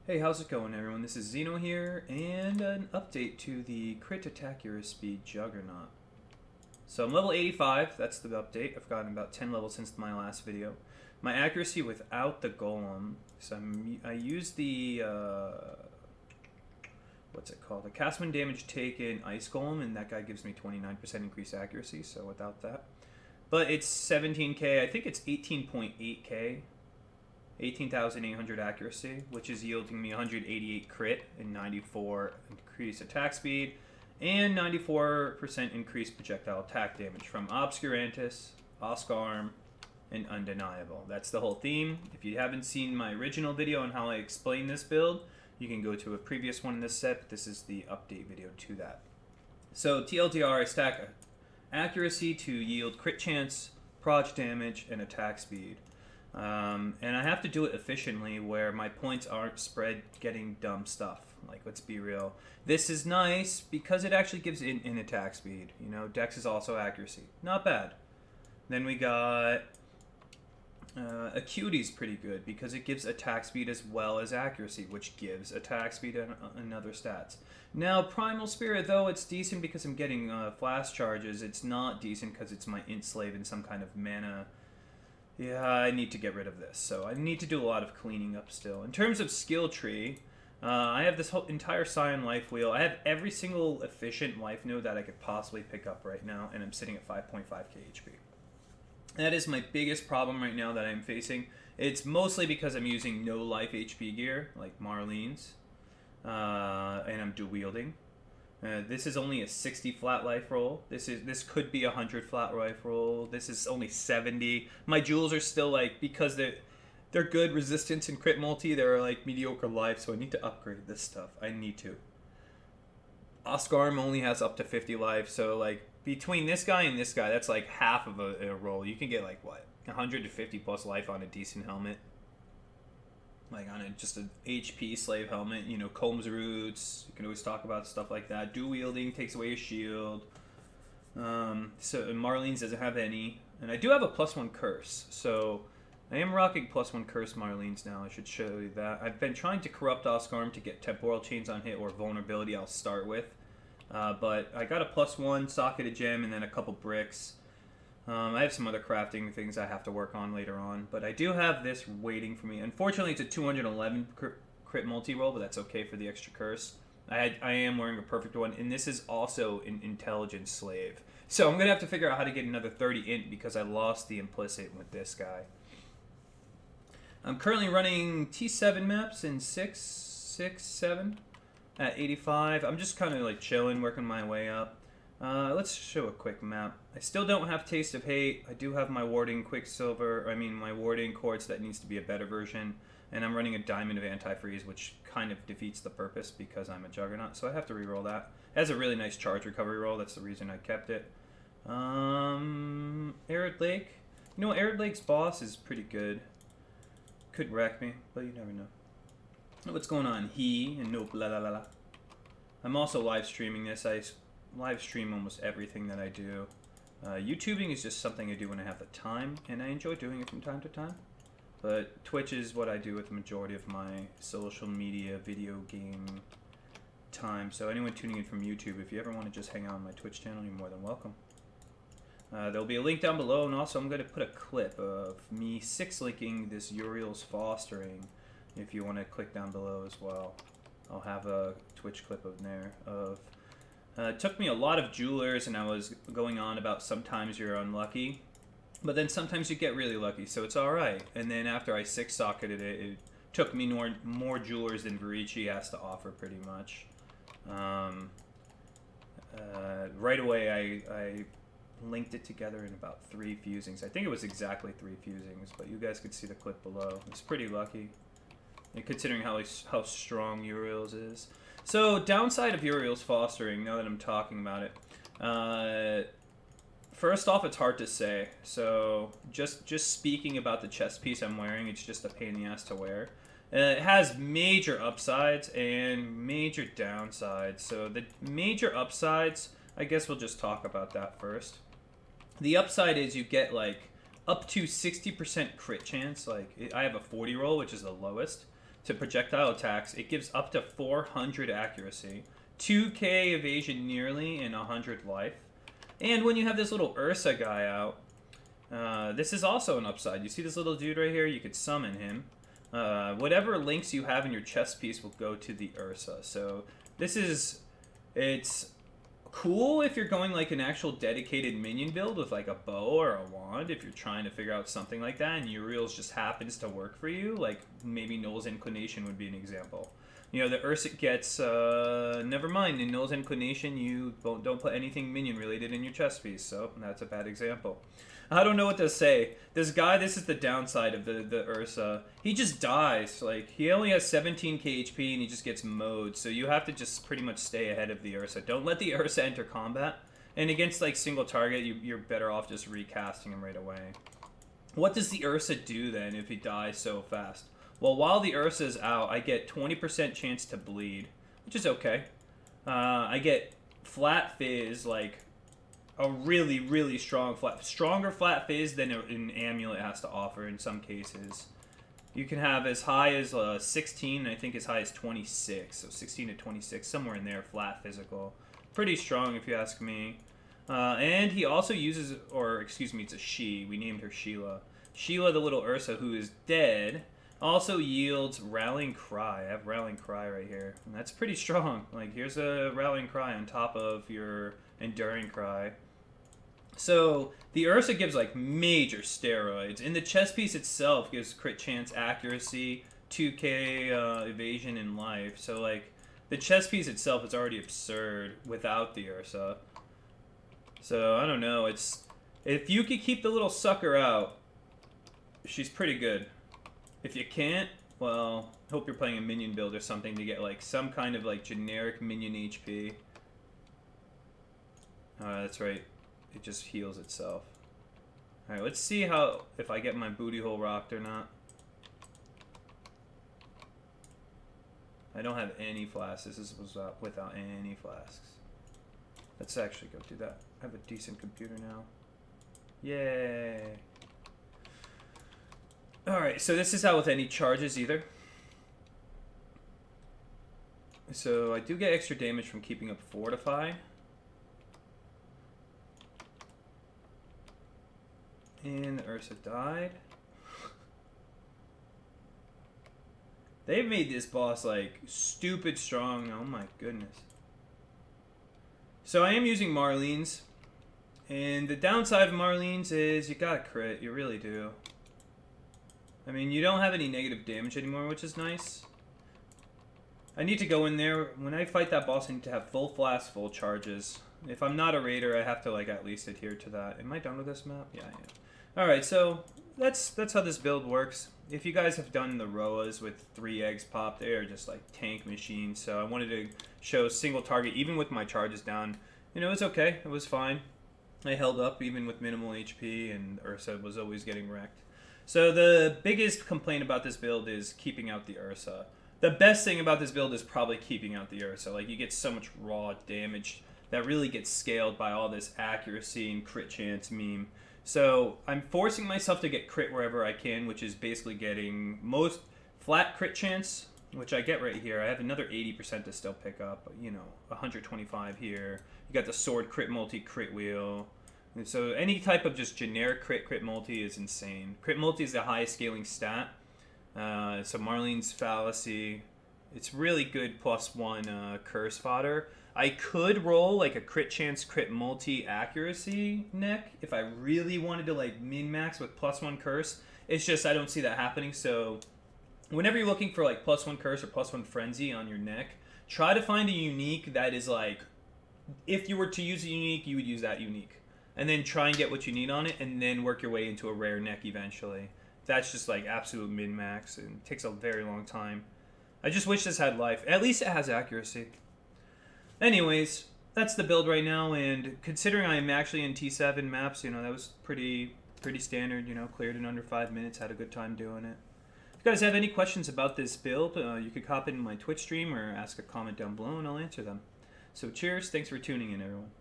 Hey, how's it going, everyone? This is Zeno here, and an update to the Critattaccuraspeed Juggernaut. So I'm level 85, that's the update. I've gotten about 10 levels since my last video. My accuracy without the golem, so I used the, what's it called? The cast when damage taken ice golem, and that guy gives me 29% increased accuracy, so without that. But it's 17k, I think it's 18.8k. 18,800 accuracy, which is yielding me 188 crit and 94 increased attack speed and 94% increased projectile attack damage from Obscurantis, Oskarm, and Undeniable. That's the whole theme. If you haven't seen my original video on how I explain this build, you can go to a previous one in this set, but this is the update video to that. So TLDR, I stack accuracy to yield crit chance, proj damage, and attack speed. And I have to do it efficiently where my points aren't spread getting dumb stuff. Like, let's be real. This is nice because it actually gives in attack speed. You know, Dex is also accuracy. Not bad. Then we got Acuity's pretty good because it gives attack speed as well as accuracy, which gives attack speed and other stats. Now, Primal Spirit, though it's decent because I'm getting flash charges, it's not decent because it's my int slave and some kind of mana. Yeah, I need to get rid of this, so I need to do a lot of cleaning up still. In terms of skill tree, I have this whole entire Scion life wheel. I have every single efficient life node that I could possibly pick up right now, and I'm sitting at 5.5k HP. That is my biggest problem right now that I'm facing. It's mostly because I'm using no life HP gear, like Marylene's, and I'm dual wielding. This is only a 60 flat life roll. This could be a 100 flat life roll. This is only 70. My jewels are still like, because they're good resistance and crit multi, they're like mediocre life, so I need to upgrade this stuff. I need to. Oskarm only has up to 50 life, so like between this guy and this guy, that's like half of a roll. You can get like what, 150 plus life on a decent helmet. Like on just an HP slave helmet, you know, Combs Roots, you can always talk about stuff like that. Dual wielding takes away a shield. So Marylene's doesn't have any. And I do have a +1 curse, so I am rocking +1 curse Marylene's now. I should show you that. I've been trying to corrupt Oskarm to get temporal chains on hit or vulnerability I'll start with. But I got a +1 socketed gem and then a couple bricks. I have some other crafting things I have to work on later on, but I do have this waiting for me. Unfortunately, it's a 211 crit multi-roll, but that's okay for the extra curse. I am wearing a perfect one, and this is also an intelligence slave. So I'm going to have to figure out how to get another 30 int because I lost the implicit with this guy. I'm currently running T7 maps in 6, 7 at 85. I'm just kind of like chilling, working my way up. Let's show a quick map. I still don't have Taste of Hate. I do have my Warding Quicksilver, my Warding Quartz that needs to be a better version. And I'm running a Diamond of Antifreeze, which kind of defeats the purpose because I'm a Juggernaut. So I have to reroll that. It has a really nice charge recovery roll. That's the reason I kept it. Arid Lake. You know, Arid Lake's boss is pretty good. Could wreck me, but you never know. What's going on? Nope, la la la la. I'm also live streaming this. I live stream almost everything that I do. YouTubing is just something I do when I have the time, and I enjoy doing it from time to time. But Twitch is what I do with the majority of my social media, video game time. So anyone tuning in from YouTube, if you ever want to just hang out on my Twitch channel, you're more than welcome. There'll be a link down below, and also I'm going to put a clip of me 6-linking this Uriel's Fostering, if you want to click down below as well. I'll have a Twitch clip of there of... it took me a lot of jewelers, and I was going on about sometimes you're unlucky, but then sometimes you get really lucky, so it's alright. And then after I 6-socketed it, it took me more jewelers than Verici has to offer, pretty much. Right away, I linked it together in about 3 fusings. I think it was exactly 3 fusings, but you guys could see the clip below. It's pretty lucky, and considering how strong Uriel's is. So, downside of Uriel's Fostering, now that I'm talking about it. First off, it's hard to say. So, just speaking about the chest piece I'm wearing, it's just a pain in the ass to wear. It has major upsides and major downsides. So, the major upsides, I guess we'll just talk about that first. The upside is you get, like, up to 60% crit chance. Like, I have a 40 roll, which is the lowest. to projectile attacks, it gives up to 400 accuracy, 2k evasion nearly, and 100 life. And when you have this little Ursa guy out, this is also an upside. You see this little dude right here? You could summon him. Whatever links you have in your chest piece will go to the Ursa. So this is, it's cool if you're going like an actual dedicated minion build with like a bow or a wand, if you're trying to figure out something like that and Uriel's just happens to work for you, like maybe Null's Inclination would be an example. You know, the Ursa gets, never mind, in Null's Inclination you don't put anything minion related in your chest piece, so that's a bad example. I don't know what to say. This guy, this is the downside of the Ursa. He just dies. Like, he only has 17k HP and he just gets mowed. So you have to just pretty much stay ahead of the Ursa. Don't let the Ursa enter combat. And against, like, single target, you're better off just recasting him right away. What does the Ursa do, then, if he dies so fast? Well, while the Ursa is out, I get 20% chance to bleed, which is okay. I get flat fizz, like, a really, really strong stronger flat fizz than an amulet has to offer in some cases. You can have as high as 16, I think as high as 26, so 16 to 26, somewhere in there, flat physical. Pretty strong if you ask me. And he also uses, or excuse me, it's a she, we named her Sheila. Sheila, the little Ursa, who is dead, also yields Rallying Cry. I have Rallying Cry right here, and that's pretty strong. Like, here's a Rallying Cry on top of your Enduring Cry. So, the Ursa gives, like, major steroids. And the chest piece itself gives crit chance, accuracy, 2k evasion, and life. So, like, the chest piece itself is already absurd without the Ursa. So, I don't know. It's, if you could keep the little sucker out, she's pretty good. If you can't, well, hope you're playing a minion build or something to get, like, some kind of, like, generic minion HP. That's right. It just heals itself. Alright, let's see how, if I get my booty hole rocked or not. I don't have any flasks. This was without any flasks. Let's actually go do that. I have a decent computer now. Yay! Alright, so this is out with any charges either. So I do get extra damage from keeping up Fortify. And the Ursa died. They've made this boss, like, stupid strong. Oh my goodness. So I am using Marylene's. And the downside of Marylene's is you gotta crit. You really do. I mean, you don't have any negative damage anymore, which is nice. I need to go in there. When I fight that boss, I need to have full flasks, full charges. If I'm not a raider, I have to, like, at least adhere to that. Am I done with this map? Yeah, I am. Alright, so that's how this build works. If you guys have done the Roas with 3 eggs popped, they are just like tank machines. So I wanted to show single target, even with my charges down. You know, it was okay. It was fine. I held up even with minimal HP, and Ursa was always getting wrecked. So the biggest complaint about this build is keeping out the Ursa. The best thing about this build is probably keeping out the Ursa. Like, you get so much raw damage that really gets scaled by all this accuracy and crit chance meme. So I'm forcing myself to get crit wherever I can, which is basically getting most flat crit chance, which I get right here. I have another 80% to still pick up, you know, 125 here. You got the sword crit multi, crit wheel. And so any type of just generic crit multi is insane. Crit multi is the highest scaling stat. So Marylene's Fallacy, it's really good +1 curse fodder. I could roll like a crit chance, crit multi accuracy neck if I really wanted to like min-max with +1 curse. It's just I don't see that happening. So whenever you're looking for like +1 curse or +1 frenzy on your neck, try to find a unique that is like, if you were to use a unique, you would use that unique. And then try and get what you need on it, and then work your way into a rare neck eventually. That's just like absolute min-max, and it takes a very long time. I just wish this had life. At least it has accuracy. Anyways, that's the build right now, and considering I am actually in T7 maps, you know, that was pretty standard, you know, cleared in under 5 minutes, had a good time doing it. If you guys have any questions about this build, you could hop in my Twitch stream or ask a comment down below and I'll answer them. So cheers, thanks for tuning in everyone.